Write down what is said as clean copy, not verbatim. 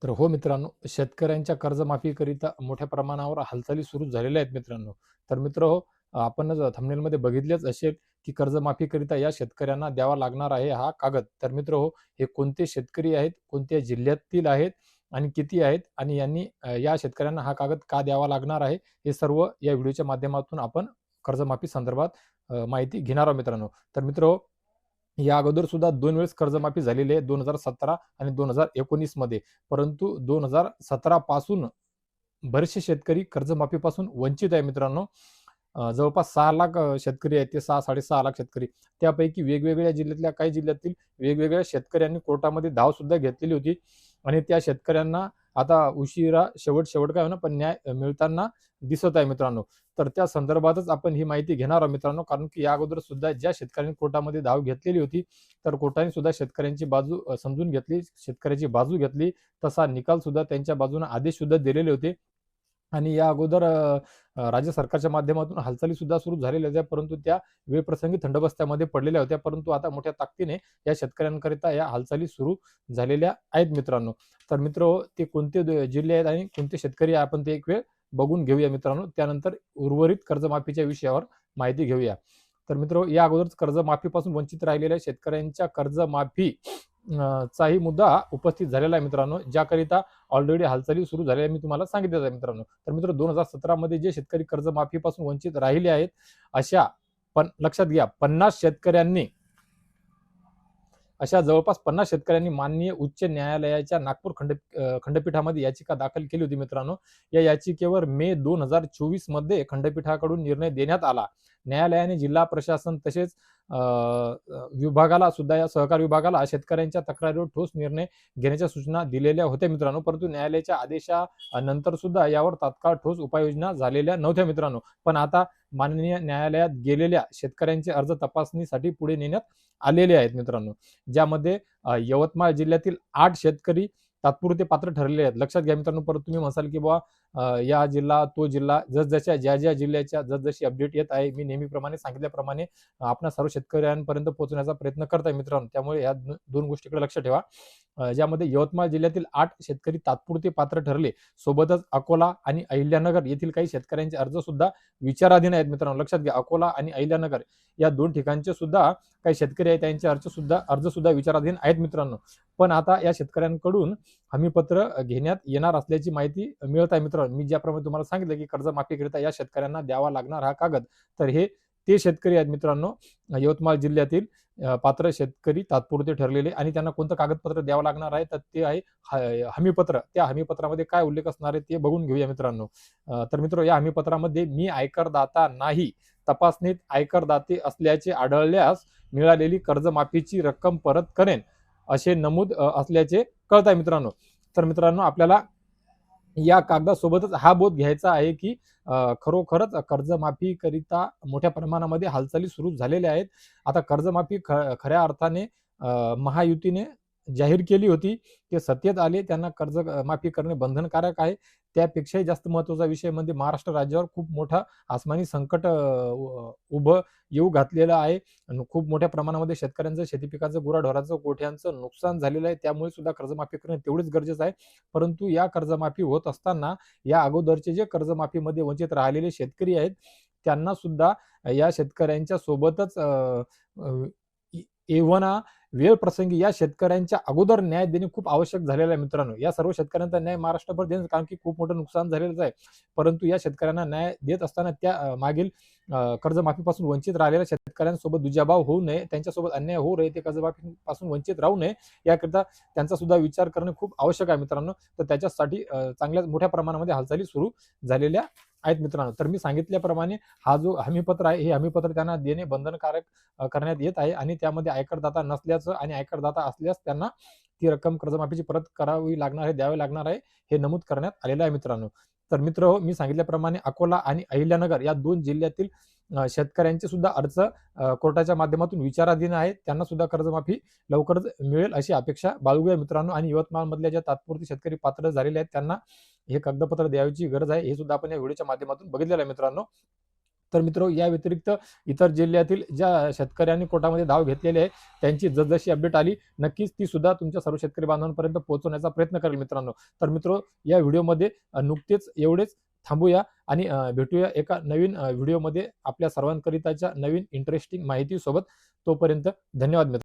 तर हो मित्रांनो, शेतकऱ्यांच्या कर्जमाफीकरिता मोठ्या प्रमाणावर हालचाली सुरू झालेल्या आहेत मित्रांनो. तर मित्र आपणच थंबनेलमध्ये बघितलेच असेल, की कर्जमाफीकरिता या शेतकऱ्यांना द्यावा लागणार आहे हा कागद. तर हे कोणते शेतकरी आहेत, कोणत्या जिल्ह्यातील आहेत आणि किती आहेत आणि यांनी या शेतकऱ्यांना हा कागद का द्यावा लागणार आहे, हे सर्व या व्हिडिओच्या माध्यमातून आपण कर्जमाफी संदर्भात माहिती घेणार आहोत मित्रांनो. तर या अगोदर सुद्धा 2 वेळेस कर्जमाफी झालेली आहे 2017 आणि 2019 मध्ये. परंतु 2017 पासून बरेचसे शेतकरी कर्जमाफीपासून वंचित आहे मित्रांनो. जवळपास 6 लाख शेतकरी आहेत ते 6-6.5 लाख शेतकरी. त्यापैकी वेगवेगळ्या जिल्ह्यातल्या काही जिल्ह्यातील वेगवेगळ्या शेतकऱ्यांनी कोर्टामध्ये धाव सुद्धा घेतलेली होती आणि त्या शेतकऱ्यांना आता उशिरा शेवट काय होईना पण न्याय मिळताना दिसत आहे मित्रांनो. तर त्या संदर्भातच आपण ही माहिती घेणार आहोत मित्रांनो. कारण की या अगोदर सुद्धा ज्या शेतकऱ्यांनी कोर्टामध्ये धाव घेतलेली होती, तर कोर्टाने सुद्धा शेतकऱ्यांची बाजू समजून घेतली, शेतकऱ्याची बाजू घेतली. तसा निकाल सुद्धा त्यांच्या बाजूने आदेश सुद्धा दिलेले होते. आणि या अगोदर राज्य सरकारच्या माध्यमातून हालचाली सुद्धा सुरू झालेल्या होत्या, परंतु त्या वेळप्रसंगी थंडबस्त्यामध्ये पडलेल्या होत्या. परंतु आता मोठ्या ताकदीने या शेतकऱ्यांकरिता या हालचाली सुरू झालेल्या आहेत मित्रांनो. तर ते कोणते जिल्हे आहेत आणि कोणते शेतकरी आहे आपण ते एक वेळ बघून घेऊया मित्रांनो. त्यानंतर उर्वरित कर्जमाफीच्या विषयावर माहिती घेऊया. तर या अगोदरच कर्जमाफीपासून वंचित राहिलेल्या शेतकऱ्यांच्या कर्जमाफी चाही मुद्दा उपस्थित झालेला आहे मित्रांनो, ज्याकरिता ऑलरेडी हालचाली सुरू झालेल्या मी तुम्हाला सांगितलं आहे मित्रांनो. तर 2017 मध्ये जे शेतकरी कर्जमाफीपासून वंचित राहिले आहेत, अशा पण लक्षात घ्या 50 शेतकऱ्यांनी अशा जवळपास 50 शेतकऱ्यांनी माननीय उच्च न्यायालयाच्या नागपूर खंडपीठामध्ये याचिका दाखल केली होती मित्रांनो. या याचिकेवर मे 2024 मध्ये खंडपीठाकडून निर्णय देण्यात आला. न्यायालयाने जिल्हा प्रशासन तसेच विभागाला सुद्धा या सहकार विभागाला शेतकऱ्यांच्या तक्रारीवर ठोस निर्णय घेण्याच्या सूचना दिलेल्या होत्या मित्रांनो. परंतु न्यायालयाच्या आदेशानंतर सुद्धा यावर तात्काळ ठोस उपाययोजना झालेल्या नव्हत्या मित्रांनो. पण आता माननीय न्यायालयात गेलेल्या शेतकऱ्यांचे अर्ज तपासणीसाठी पुढे नेण्यात आलेले आहेत मित्रांनो. ज्यामध्ये यवतमाळ जिल्ह्यातील 8 शेतकरी तात्पुरते पात्र ठरलेले आहेत. लक्षात घ्या मित्रांनो. परत तुम्ही म्हणसाल की या जिल्हा तो जिल्हा जसजशा ज्या जिल्ह्याच्या जसजशी अपडेट येत आहे, मी नेहमीप्रमाणे सांगितल्याप्रमाणे आपण सर्व शेतकऱ्यांपर्यंत पोहोचण्याचा प्रयत्न करत आहे मित्रांनो. त्यामुळे या 2 गोष्टीकडे लक्ष ठेवा. ज्यामध्ये यवतमाळ जिल्ह्यातील 8 शेतकरी तात्पुरते पात्र ठरले. सोबतच अकोला आणि अहिल्यानगर येथील काही शेतकऱ्यांचे अर्ज सुद्धा विचाराधीन आहेत मित्रांनो. लक्षात घ्या, अकोला आणि अहिल्यानगर या 2 ठिकाणचे सुद्धा काही शेतकरी आहेत, त्यांचे अर्ज सुद्धा विचाराधीन आहेत मित्रांनो. पण आता या शेतकऱ्यांकडून हमीपत्र घेण्यात येणार असल्याची माहिती मिळत आहे मित्रांनो. मी ज्याप्रमाणे तुम्हाला सांगितलं की कर्जमाफीकरिता या शेतकऱ्यांना द्यावा लागणार हा कागद, तर हे ते शेतकरी आहेत मित्रांनो, यवतमाळ जिल्ह्यातील पात्र शेतकरी तात्पुरते ठरलेले. आणि त्यांना कोणतं कागदपत्र द्यावं लागणार आहे, तर ते आहे हमीपत्र. त्या हमीपत्रामध्ये काय उल्लेख असणार आहे ते बघून घेऊया मित्रांनो. तर या हमीपत्रामध्ये मी आयकरदाता नाही, तपासणीत आयकरदाते असल्याचे आढळल्यास मिळालेली कर्जमाफीची रक्कम परत करेन, असे नमूद असल्याचे कळत आहे मित्रांनो. तर मित्रांनो, आपल्याला या कागदासोबतच हा बोध घ्यायचा आहे की खरोखरच कर्जमाफीकरिता मोठ्या प्रमाणामध्ये हालचाली सुरू झालेल्या आहेत. आता कर्जमाफी खऱ्या अर्थाने महायुतीने जाहीर केली होती, ते सत्तेत आले, त्यांना कर्ज माफी करणे बंधनकारक आहे. त्यापेक्षाही जास्त महत्त्वाचा विषय म्हणजे महाराष्ट्र राज्यावर खूप मोठा आसमानी संकट उभं येऊ घातलेलं आहे. खूप मोठ्या प्रमाणामध्ये शेतकऱ्यांचं, शेती पिकाचं, गुराढोराचं, गोठ्यांचं नुकसान झालेलं आहे. त्यामुळे सुद्धा कर्जमाफी करणे तेवढीच गरजेचं आहे. परंतु या कर्जमाफी होत असताना या अगोदरचे जे कर्जमाफीमध्ये वंचित राहिलेले शेतकरी आहेत, त्यांना सुद्धा या शेतकऱ्यांच्या सोबतच एव्हाना वेळ प्रसंगी या शेतकऱ्यांच्या अगोदर न्याय देणे खूप आवश्यक झालेलं आहे मित्रांनो. या सर्व शेतकऱ्यांचा न्याय महाराष्ट्रभर देणं, कारण की खूप मोठं नुकसान झालेलंच आहे. परंतु या शेतकऱ्यांना न्याय देत असताना त्या मागील कर्जमाफीपासून वंचित राहिलेल्या शेतकऱ्यांसोबत दुजाभाव होऊ नये, त्यांच्यासोबत अन्याय होऊ नये, ते कर्जमाफीपासून वंचित राहू नये, याकरिता त्यांचा सुद्धा विचार करणे खूप आवश्यक आहे मित्रांनो. तर त्याच्यासाठी चांगल्या मोठ्या प्रमाणामध्ये हालचाली सुरू झालेल्या आहेत मित्रांनो. तर मी सांगितल्याप्रमाणे हा जो हमीपत्र आहे, हे हमीपत्र त्यांना देणे बंधनकारक करण्यात येत आहे आणि त्यामध्ये आयकरदाता नसल्याचं आणि आयकरदाता असल्यास त्यांना ती रक्कम कर्जमाफीची परत करावी लागणार आहे, द्यावी लागणार आहे, हे नमूद करण्यात आलेलं आहे मित्रांनो. तर मी सांगितल्याप्रमाणे अकोला आणि अहिल्यानगर या 2 जिल्ह्यातील शेतकऱ्यांचे सुद्धा अर्ज कोर्टाच्या माध्यमातून विचाराधीन आहेत. त्यांना सुद्धा कर्जमाफी लवकरच मिळेल अशी अपेक्षा बाळगूया मित्रांनो. आणि यवतमाळ मधल्या ज्या तात्पुरते शेतकरी पात्र झालेले आहेत, त्यांना हे कागदपत्र द्यायची गरज आहे, हे सुद्धा आपण या व्हिडिओच्या माध्यमातून बघितलेलं आहे मित्रांनो. तर मित्र या व्यतिरिक्त इतर जिल्ह्यातील ज्या शेतकऱ्यांनी कोर्टामध्ये धाव घेतलेली आहे त्यांची जसजशी अपडेट आली नक्कीच ती सुद्धा तुमच्या सर्व शेतकरी बांधवांपर्यंत पोहोचवण्याचा प्रयत्न करेल मित्रांनो. तर मित्र या व्हिडिओमध्ये नुकतेच एवढेच थांबूया आणि भेटूया एका नवीन व्हिडिओमध्ये आपल्या सर्वांकरिताच्या नवीन इंटरेस्टिंग माहिती सोबत. तोपर्यंत धन्यवाद मित्र.